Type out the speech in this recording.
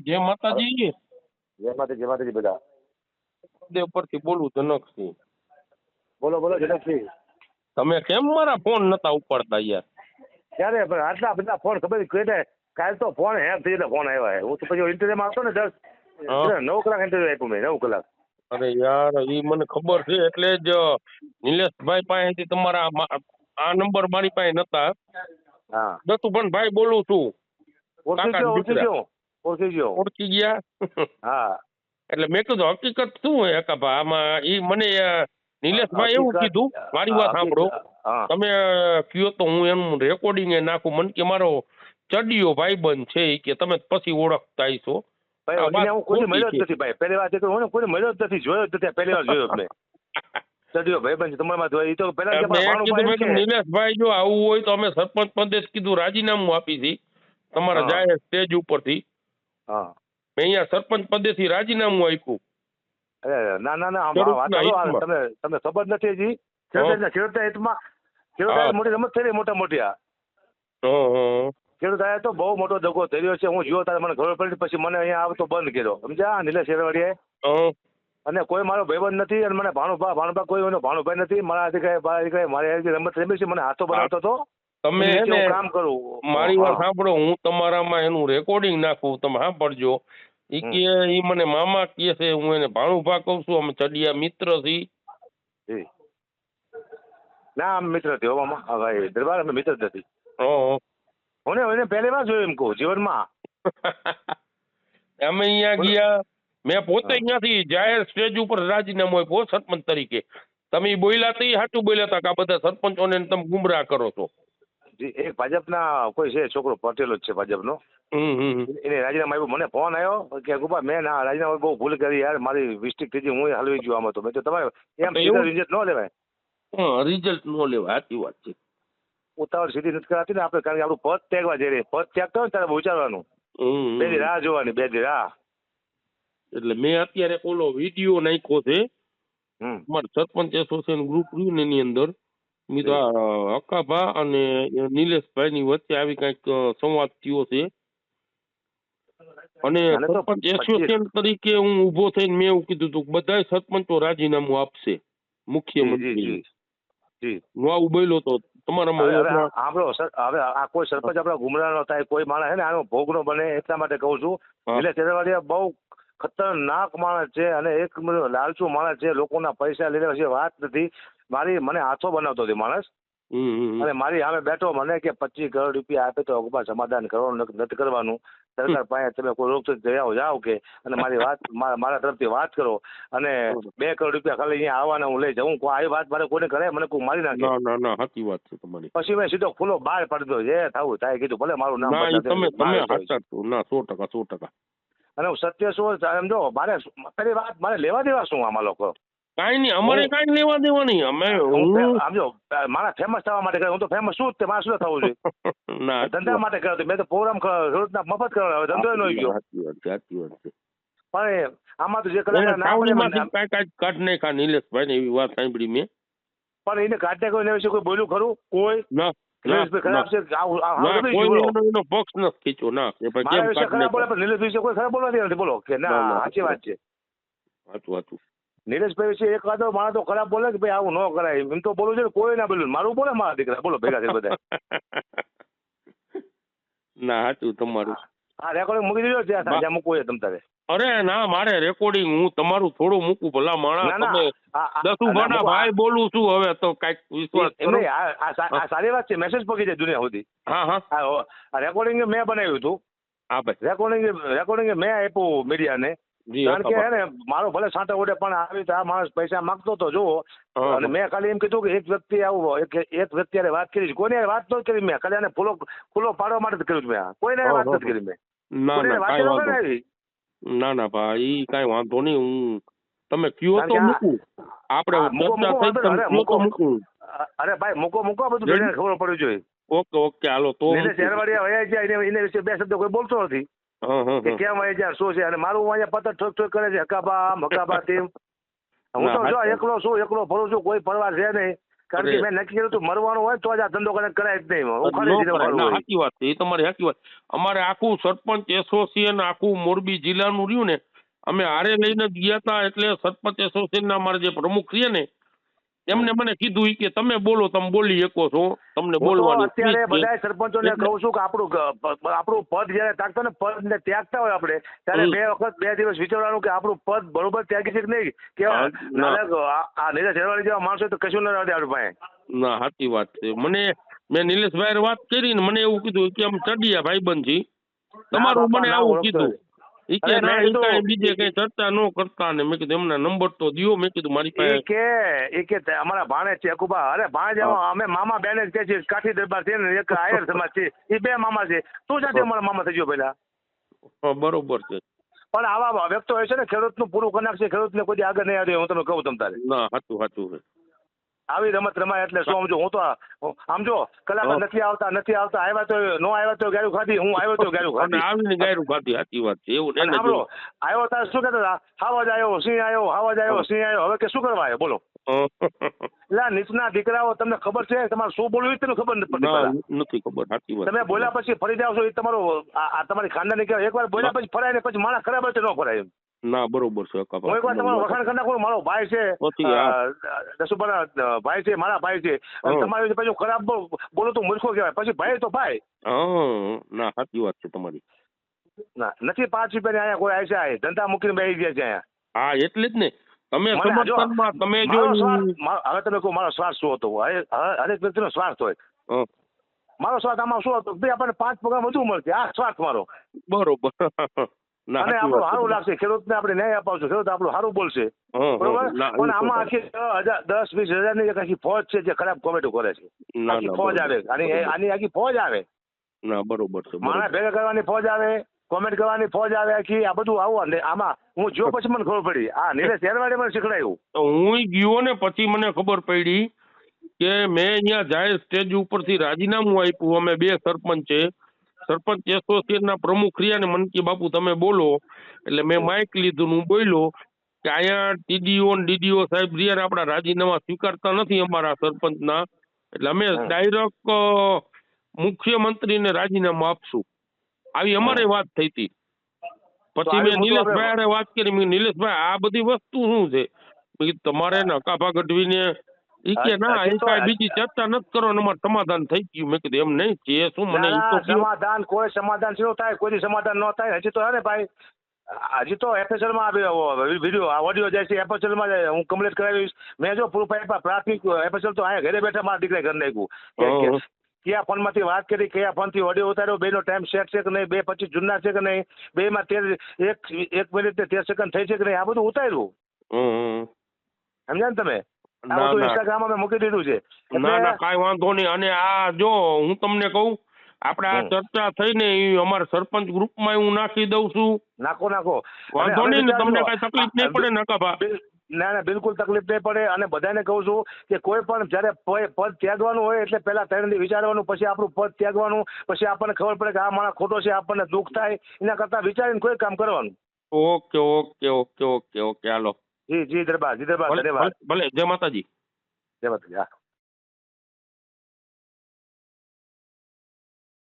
જય માતાજી. જય માતાજી બધા. દેવ પરથી બોલું જનકસિંહ. બોલો બોલો જનકસિંહ. તમે કેમ મારા ફોન નતા ઉપાડતા યાર? ક્યારે પણ આટલા બધા ફોન ખબર કે કાલ તો ફોન હેક થઈ એટલે ફોન આવ્યા. હું તો પછી ઇન્ટરવ્યુમાં આવતો ને 9 કલાક ઇન્ટરવ્યુ આપ્યું મેં 9 કલાક. અરે યાર એ મને ખબર છે એટલે જ નિલેશભાઈ પાસેથી તમારા આ નંબર મારી પાસે નતા. હા દતુભાઈ ભાઈ બોલું છું. ઓળખી ગયો. ઓળખી ગયા. હા એટલે મેં કીધું હકીકત શું હોય હકાભા આમાં? ઈ મને નિલેશભાઈ એવું કીધું, મારી વાત સાંભળો, તમે કયો તો હું એનું રેકોર્ડિંગ નાખું. મને કે મારો ચડિયો ભાઈબંધ છે ઈ કે તમે પછી ઓળખતા હશો. હું કોઈ મળ્યો જ નથી ભાઈ. પહેલી વાત હું કોઈ મળ્યો જ નથી, જોયો જ નથી, પહેલી વાર જોયો મેં. ચડિયો ભાઈબંધ તમારામાં એ તો પહેલા નિલેશભાઈ જો આવું હોય તો અમે સરપંચ પદે કીધું રાજીનામું આપી હતી તમારા જાહેર સ્ટેજ ઉપરથી. હા મેં અહીંયા સરપંચ પદેથી રાજીનામું આપ્યું. ના ના ના તમે ખબર નથી હજી. ખેડૂત હિતમાં મોટી રમત થઈ રહી, મોટા મોટી. ખેડૂત આયા તો બહુ મોટો દગો થઈ રહ્યો છે. હું જોયો તારે મને ખબર પડી, પછી મને અહીંયા આવતો બંધ કર્યો, સમજ્યા? નિલેશ શેરવાડીએ. અને કોઈ મારો ભાઈબંધ નથી, અને મને ભાણુભા કોઈ એનો ભાણુભાઈ નથી. મારા મારી રમત રમી છે, મને હાથો બનાવતો હતો. તમે કામ કરું. મારી વાત સાંભળો, હું તમારામાં એનું રેકોર્ડિંગ નાખું, તમે સાંભળજો. ઈ કે ઈ મને મામા કહે છે, હું એને ભાણુભા કહું છું, અમે ચડિયા મિત્ર છીએ. ના અમે મિત્ર નથી મામા, ભાઈ દરબાર અમે મિત્ર નથી. હું એને પહેલી વાર જોયું એમ કહું જીવનમાં. અમે અહીંયા ગયા, મેં પોતે અહીંયાથી જાહેર સ્ટેજ ઉપર રાજીનામું આપ્યું સરપંચ તરીકે. તમે બોલ્યા તો સાચું બોલ્યા હતા કે આ બધા સરપંચોને તમે ગુમરાહ કરો છો. એક ભાજપના કોઈ છે છોકરો પટેલો જ છે ભાજપનો. એને રાજીનામું આપ્યું. મને ફોન આવ્યો કે ગુપા મેં ના રાજીનામું બહુ ભૂલ કરી યાર, મારી મિસ્ટેક થઈ ગઈ, હું હલવી ગયો આમાં. તો મેં તો તમારે એમ રિઝલ્ટ ન લેવાય. રિઝલ્ટ ન લેવાય, સાચી વાત છે. ઉતાવળ સીધી નથી કરાતી ને આપણે, કારણ કે આપણું પદ ત્યાગવા જઈ રહી. પદ ત્યાગ કરો ને ત્યારે વિચારવાનું, બે દી રાહ જોવાની, બે દી રાહ. એટલે મેં અત્યારે ઓલો વિડીયો નાખ્યો છે અમારે સરપંચ એસોસિએશન ગ્રુપ રહ્યું ને એની અંદર. મેં તો હકાભા અને નિલેશભાઈ ની વચ્ચે આવી કઈક સંવાદ થયો છે, અને સરપંચ એસોસિએશન તરીકે હું ઉભો થઈને મેં એવું કીધું હતું બધા સરપંચો રાજીનામું આપશે મુખ્યમંત્રી. હું આવું બોલ્યો તો તમારામાં. હવે આ કોઈ સરપંચ આપડા ગુમરાહ નો થાય, કોઈ માણસ હે ને આનો ભોગ નો બને, એટલા માટે કહું છું. એટલે શેરવાડિયા બહુ ખતરનાક માણસ છે, અને એક લાલચુ માણસ છે, લોકોના પૈસા લઈને છે, વાત નથી. મને હાથો બનાવતો હતો માણસ, અને મારી સામે બેઠો, મને કે 25 કરોડ રૂપિયા આપે તો અગુપા સમાધાન કરવાનું નથી કરવાનું, સરકાર પાસે તમે કોઈ રોક જાઓ કે, અને મારી વાત મારા તરફથી વાત કરો, અને 2 કરોડ રૂપિયા ખાલી અહીંયા આવવાના હું લઈ જાઉં. આવી વાત મારે કોઈને કરે, મને કોઈ મારી નાખે. ના સાચી વાત છે તમારી. પછી મેં સીધો ખુલ્લો બહાર પાડી દો, જે થવું થાય કીધું, ભલે મારું નામ તમે 100%. અને સત્ય શું સમજો, મારે પેલી વાત મારે લેવા દેવા શું આમાં લોકો? કાઈ નહીં, અમારે કાઈ લેવા દેવા નહીં. અમે સમજો મારા ફેમસ થવા માટે હું તો ફેમસ છું જ, તે મારે શું થવું જોઈએ? ધંધા માટે કર્યો. મેં તો પ્રોગ્રામ રોજના મફત કર્યો, ધંધો નો ગયો. સાચી વાત છે. પણ આમાં તો જે કલાકાર કાઢ નાખા નિલેશભાઈ ને એવી વાત સાંભળી મેં. પણ એને કાઢે કોઈ એના વિશે કોઈ બોલ્યું ખરું? કોઈ ખરાબ છે એનો પક્ષ નથી ખીચો ના ખરાબ બોલે, પણ નિલેશ વિશે કોઈ ખરાબ બોલવા નથી. બોલો કે ના સાચી વાત છે. સાચું. નિલેશભાઈ વિશે એક આદો માણસ તો ખરાબ બોલે કે ભાઈ આવું ન કરાય, એમ તો બોલું છે. કોઈ ના બોલ્યું, મારું બોલે મારા દીકરા, બોલો ભેગા છે બધા. ના સાચું તમારું. હા રેકોર્ડિંગ મૂકી દીધો ત્યાં મૂકવું છે તમ તારે. અરે ના, મારે રેકોર્ડિંગ હું તમારું થોડું મૂકું ભલા માણસ. દસુભાના ભાઈ બોલું છું હવે તો કઈક વિશ્વાસ કરો. આ સારી વાત છે, મેસેજ પહોંચી જાય દુનિયા સુધી. હા રેકોર્ડિંગ મેં બનાવ્યું હતું. હા ભાઈ રેકોર્ડિંગ મેં આપ્યું મીડિયાને, કારણ કે હે ને મારો ભલે સાંટો ઉડે, પણ આવી રીતે આ માણસ પૈસા માંગતો તો જુઓ. અને મેં ખાલી એમ કીધું કે એક વ્યક્તિ આવું એક વ્યક્તિ વાત કરી, કોઈને વાત નથી કરી મેં, ખાલી આને ખુલ્લો પાડવા માટે કર્યું મેં, કોઈને વાત નથી કરી મેં. ના ભાઈ કઈ વાંધો નહીં, હું તમે કયો તો મૂકું, આપણે મૂકું. અરે ભાઈ મૂકો બધું ખબર પડવી જોઈએ. ઓકે હાલો. તો શેરવાડિયા વયા જાય એને વિશે 2 શબ્દ કોઈ બોલતો નથી કે કેમ વયા જાય શું છે, અને મારું અહીંયા પતર ઠોક કરે છે, હકાબા તેમ. હું તો જો એકલો છું, એકલો ફરું છું, કોઈ પરવાર છે નહીં, કારણ કે મેં નક્કી કર્યું હતું મરવાનું હોય તો જ આ ધંધો કરાય જ નહીં. ઉખાડી દીધો મારું હોય. સાચી વાત છે, એ તમારી સાચી વાત. અમારે આખું સરપંચ એસોસિએશન આખું મોરબી જિલ્લાનું રહ્યું ને, અમે હારે લઈને જ ગયા હતા. એટલે સરપંચ એસોસિએશનના અમારા જે પ્રમુખ છે ને, એમને મને કીધું ઈ કે તમે બોલો, તમે બોલી શકો છો, તમને હું તો બોલવાની અત્યારે ફ્રી છે. બધા સરપંચોને કહું છું કે આપણું પદ જયારે ત્યાગતો ને પદ ને ત્યાગતા હોય આપણે ત્યારે 2 વખત 2 દિવસ વિચારવાનું કે આપણું પદ બરોબર ત્યાગી છે કે નહીં. કે આ નીરજ હેરવાડી જેવા માણસો તો કશું ન રહેતી આપણી પાસે. ના સાચી વાત છે. મેં નિલેશભાઈ વાત કરી ને મને એવું કીધું કે આમ ચડિયા ભાઈબંધ છી, તમારું મને આવું કીધું. ઈ કે ના ઈ કાંઈ બીજે કઈ ચર્ચા ન કરતા ને. મેં કીધું એમના નંબર તો દિયો. મેં કીધું મારી પાસે એ કે અમારા ભાણે છે અકુબા. અરે ભાણે અમે મામા બેન જ કે છે, કાઠી દરબાર છે ને એક આયર સમાજ છે, એ 2 મામા છે. તું જાતે અમારા મામા થઈ ગયો પેલા. બરોબર છે. પણ આવા વ્યક્તો હોય છે ને ખેડૂતનું પૂરું કરી નાખશે, ખેડૂતને કોઈ આગળ નહીં આવે. હું તમને કહું તમ તારે ના સાચું છે. આવી રમત રમાય એટલે શું સમજો. હું તો આમ જો કલાકાર નથી આવતા આવ્યા તો નો આવ્યા તો ગાયું ખાધી, હું આવ્યો તો ગાયું ખાધી, આવીને ગાયરું ખાધી. સાચી વાત છે. એવું ને સાંભળો આવ્યો તાર શું કહેતા હતા, હાવજ આવ્યો સિંહ આવ્યો, હાવજ આવ્યો સિંહ આવ્યો. હવે કે શું કરવા આવ્યો બોલો. એટલે નીચના દીકરાઓ તમને ખબર છે તમારે શું બોલવું તમને ખબર નથી ખબર. સાચી વાત. તમે બોલ્યા પછી ફરી જાવ છો એ તમારું આ તમારી ખાનદાની કહેવાય. એકવાર બોલ્યા પછી ફરાય ને પછી માણસ ખરાબ હોય તો ન ફરાય. ના બરોબર છે. હું એકવાર તમારો વખાણ કરી નાખું, મારો ભાઈ છે દસુભાઈ ભાઈ છે, મારા ભાઈ છે, તમારી પછી ખરાબ બોલો તો મૂર્ખો કહેવાય. પછી ભાઈ તો ભાઈ. ના સાચી વાત છે તમારી. ના નથી 5 રૂપિયાની અહીંયા કોઈ આયસા ધંધા મૂકીને બેસી ગયા છે અહીંયા. હા એટલે જ ને તમે સમર્થનમાં તમે જો હવે તમે કહો મારો સ્વાર્થ શું હતો. હરેક વ્યક્તિનો સ્વાર્થ હોય. મારો સ્વાર્થ આમાં શું હતો ભાઈ, આપણને 5 પગાર વધુ મળશે. આ સ્વાર્થ મારો. બરોબર. અને આપણું સારું લાગશે, ખેડૂતને આપણે ન્યાય અપાવશું, ખેડૂત આપણું સારું બોલશે. બરોબર. પણ આમાં આખી 10-20 હજારની એક આખી ફોજ છે જે ખરાબ કોમેન્ટો કરે છે. આખી ફોજ આવે આની આખી ફોજ આવે. ના બરોબર છે. માણસ ભેગા કરવાની ફોજ આવે, કોમેન્ટ કરવાની ફોજ આવે આખી. આ બધું આવું આમાં હું જો પછી મને ખબર પડી. આ નિલેશ હેરવાડે મને શીખડાયું. હું ગયો ને પછી મને ખબર પડી કે મેં અહીંયા જાહેર સ્ટેજ ઉપરથી રાજીનામું આપ્યું. અમે 2 સરપંચ છે, સરપંચ એસોસિએશનના પ્રમુખ રહ્યા ને મને કે બાપુ તમે બોલો. એટલે મેં માઇક લીધું, હું બોલ્યો કે અહીંયા ટીડીઓ ને ડીડીઓ સાહેબ રહ્યા ને આપણા રાજીનામા સ્વીકારતા નથી અમારા સરપંચના, એટલે અમે ડાયરેક્ટ મુખ્યમંત્રીને રાજીનામું આપશું. આવી અમારે વાત થઈ હતી. પછી મેં નિલેશભાઈ હારે વાત કરી. મેં નિલેશભાઈ આ બધી વસ્તુ શું છે તમારે નકાભા ગઢવીને ઈ કે ના એ કાંઈ બીજી ચર્ચા નથી કરો, અમારે સમાધાન થઈ ગયું. મેં કીધું એમ નહીં છે શું મને સમાધાન કોઈ સમાધાન શું થાય, કોઈ સમાધાન ન થાય. હજી તો હે ને ભાઈ, હજી તો FSL માં વિડીયો ઓડિયો જાય છે, FSL માં હું કમ્પ્લીટ કરાવીશ. મેં જો પ્રૂફ પ્રાથમિક FSL તો અહીંયા ઘરે બેઠા મારા દીકરાએ કરી નાખ્યું. કયા ફોન માંથી વાત કરી, કયા ફોન થી ઓડિયો ઉતાર્યો, 2 નો ટાઈમ સેટ છે કે નહીં, 2:25 જૂના છે કે નહીં, 2 માં 1 મિનિટ ને 13 સેકન્ડ થઈ છે કે નહીં, આ બધું ઉતાર્યું. સમજ્યા ને તમે? આ બધું ઇન્સ્ટાગ્રામ માં મૂકી દીધું છે. ના કાંઈ વાંધો નહીં. અને આ જો હું તમને કહું, આપણે આ ચર્ચા થઈ ને એ અમારા સરપંચ ગ્રુપમાં હું નાખી દઉં છું. નાખો વાંધો નહીં ને, તમને કાંઈ તકલીફ નહીં પડે ને કાભા? ના બિલકુલ તકલીફ નહીં પડે. અને બધાને કહું છું કે કોઈ પણ જયારે પદ ત્યાગવાનું હોય એટલે પહેલા 3 દી વિચારવાનું, પછી આપણું પદ ત્યાગવાનું, પછી આપણને ખબર પડે કે આ માણસ ખોટો છે, આપણને દુઃખ થાય, એના કરતા વિચારીને કોઈ કામ કરવાનું. ઓકે હાલો. જી દરબાર ધન્યવાદ. ભલે. જય માતાજી. જય માતાજી. હા.